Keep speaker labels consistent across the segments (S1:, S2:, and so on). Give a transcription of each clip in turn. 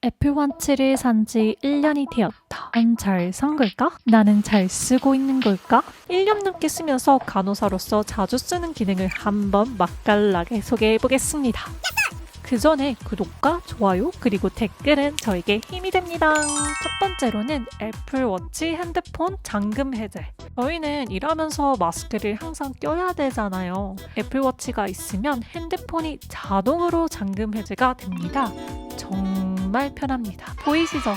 S1: 애플워치를 산 지 1년이 되었다. 난 잘 산 걸까? 나는 잘 쓰고 있는 걸까? 1년 넘게 쓰면서 간호사로서 자주 쓰는 기능을 한번 맛깔나게 소개해보겠습니다. 그 전에 구독과 좋아요 그리고 댓글은 저에게 힘이 됩니다. 첫 번째로는 애플워치 핸드폰 잠금 해제. 저희는 일하면서 마스크를 항상 껴야 되잖아요. 애플워치가 있으면 핸드폰이 자동으로 잠금 해제가 됩니다. 정말 편합니다. 보이시죠?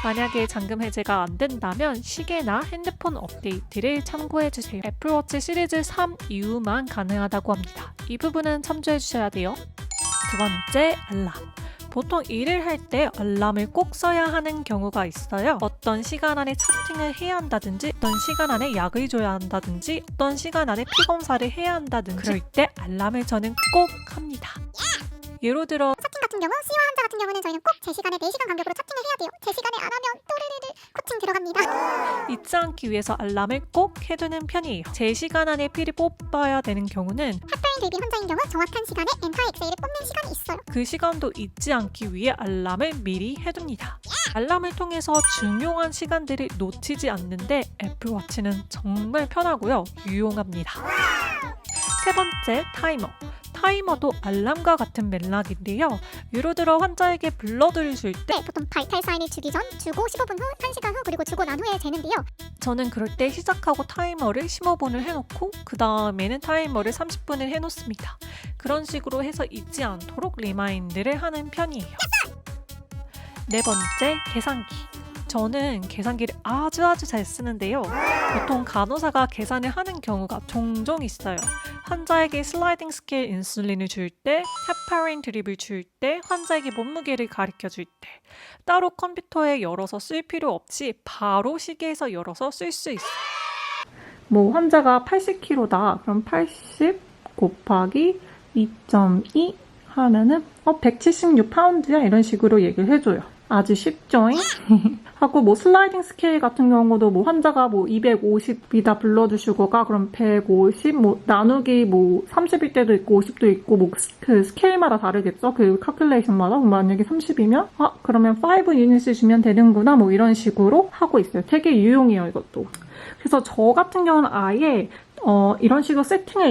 S1: 만약에 잠금 해제가 안 된다면 시계나 핸드폰 업데이트를 참고해주세요. 애플워치 시리즈 3 이후만 가능하다고 합니다. 이 부분은 참조해주셔야 돼요. 두 번째, 알람. 보통 일을 할 때 알람을 꼭 써야 하는 경우가 있어요. 어떤 시간 안에 차팅을 해야 한다든지, 어떤 시간 안에 약을 줘야 한다든지, 어떤 시간 안에 피 검사를 해야 한다든지, 그럴 때 알람을 저는 꼭 합니다. 예로 들어
S2: 차팅 같은 경우 수요 환자 같은 경우는 저희는 꼭 제 시간에 4시간 간격으로 차팅을 해야 돼요. 제 시간에 안 하면 또르르르 코칭 들어갑니다.
S1: 잊지 않기 위해서 알람을 꼭 해두는 편이에요. 제 시간 안에 피를 뽑아야 되는 경우는
S2: 핫플인 대비 환자인 경우 정확한 시간에 엔터엑세이를 뽑는 시간이 있어요.
S1: 그 시간도 잊지 않기 위해 알람을 미리 해둡니다. 알람을 통해서 중요한 시간들을 놓치지 않는데 애플워치는 정말 편하고요. 유용합니다. 세 번째, 타이머. 타이머도 알람과 같은 맥락인데요. 예를 들어 환자에게 블러드를 줄 때
S2: 보통 바이탈 사인을 주기 전, 주고 15분 후, 1시간 후, 그리고 주고 난 후에 재는데요.
S1: 저는 그럴 때 시작하고 타이머를 15분을 해놓고 그 다음에는 타이머를 30분을 해놓습니다. 그런 식으로 해서 잊지 않도록 리마인드를 하는 편이에요. 네 번째, 계산기. 저는 계산기를 아주 잘 쓰는데요. 보통 간호사가 계산을 하는 경우가 종종 있어요. 환자에게 슬라이딩 스케일 인슐린을 줄 때, 헤파린 드립을 줄 때, 환자에게 몸무게를 가르쳐 줄 때, 따로 컴퓨터에 열어서 쓸 필요 없이 바로 시계에서 열어서 쓸 수 있어요. 뭐 환자가 80kg다. 그럼 80 곱하기 2.2 하면은 176파운드야 이런 식으로 얘기를 해줘요. 아주 쉽죠? 하고 뭐 슬라이딩 스케일 같은 경우도 뭐 환자가 뭐 250이다 블러드 슈거가 그럼 150 뭐 나누기 뭐 30일 때도 있고 50도 있고 뭐 그 스케일마다 다르겠죠? 그 칼큘레이션마다 만약에 30이면 그러면 5 유닛을 주면 되는구나 뭐 이런 식으로 하고 있어요. 되게 유용해요 이것도. 그래서 저 같은 경우는 아예 이런 식으로 세팅을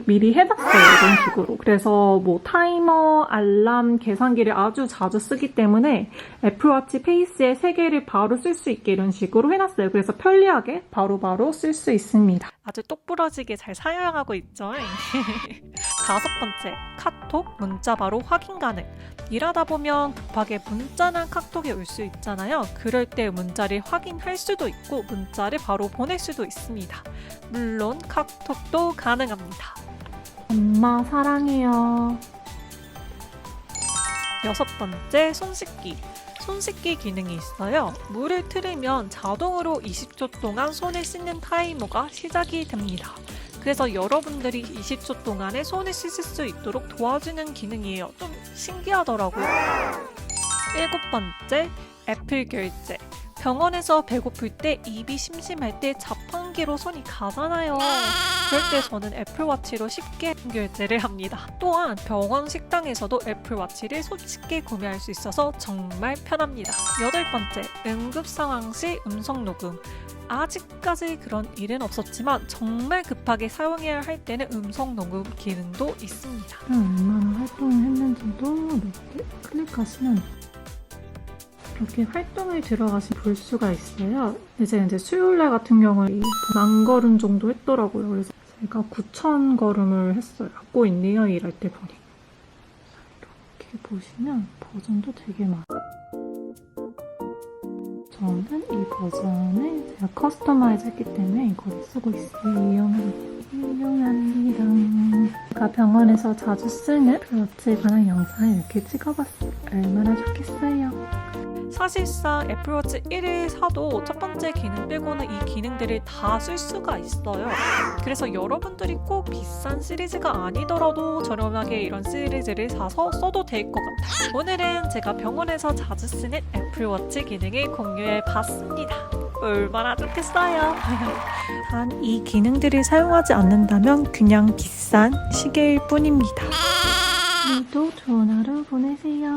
S1: 미리 해놨어요. 이런 식으로. 그래서 뭐 타이머, 알람, 계산기를 아주 자주 쓰기 때문에 애플워치 페이스에 3개를 바로 쓸 수 있게 이런 식으로 해놨어요. 그래서 편리하게 바로바로 쓸 수 있습니다. 아주 똑부러지게 잘 사용하고 있죠. 다섯 번째, 카톡, 문자 바로 확인 가능. 일하다 보면 급하게 문자나 카톡이 올 수 있잖아요. 그럴 때 문자를 확인할 수도 있고 문자를 바로 보낼 수도 있습니다. 물론 카톡도 가능합니다. 엄마 사랑해요. 여섯 번째, 손 씻기. 손 씻기 기능이 있어요. 물을 틀으면 자동으로 20초 동안 손을 씻는 타이머가 시작이 됩니다. 그래서 여러분들이 20초 동안에 손을 씻을 수 있도록 도와주는 기능이에요. 좀 신기하더라고요. 일곱 번째, 애플 결제. 병원에서 배고플 때, 입이 심심할 때 자판기로 손이 가잖아요. 그럴 때 저는 애플워치로 쉽게 결제를 합니다. 또한 병원 식당에서도 애플워치를 손쉽게 구매할 수 있어서 정말 편합니다. 여덟 번째, 응급 상황 시 음성 녹음. 아직까지 그런 일은 없었지만 정말 급하게 사용해야 할 때는 음성 녹음 기능도 있습니다. 얼마나 활동을 했는지도 이렇게 클릭하시면 이렇게 활동을 들어가시 볼 수가 있어요. 이제 수요일날 같은 경우에 10,000걸음 정도 했더라고요. 그래서 제가 9,000걸음을 했어요. 하고 있네요. 일할 때 보니. 이렇게 보시면 버전도 되게 많아요. 저는 이 버전을 제가 커스터마이즈 했기 때문에 이걸 쓰고 있어요. 유용합니다. 제가 병원에서 자주 쓰는 애플워치에 관한 영상을 이렇게 찍어봤어요. 얼마나 좋겠어요. 사실상 애플워치 1을 사도 첫 번째 기능 빼고는 이 기능들을 다 쓸 수가 있어요. 그래서 여러분들이 꼭 비싼 시리즈가 아니더라도 저렴하게 이런 시리즈를 사서 써도 될 것 같아요. 오늘은 제가 병원에서 자주 쓰는 애플워치 기능을 공유해봤습니다. 얼마나 좋겠어요. 단 이 기능들을 사용하지 않는다면 그냥 비싼 시계일 뿐입니다. 오늘도 좋은 하루 보내세요.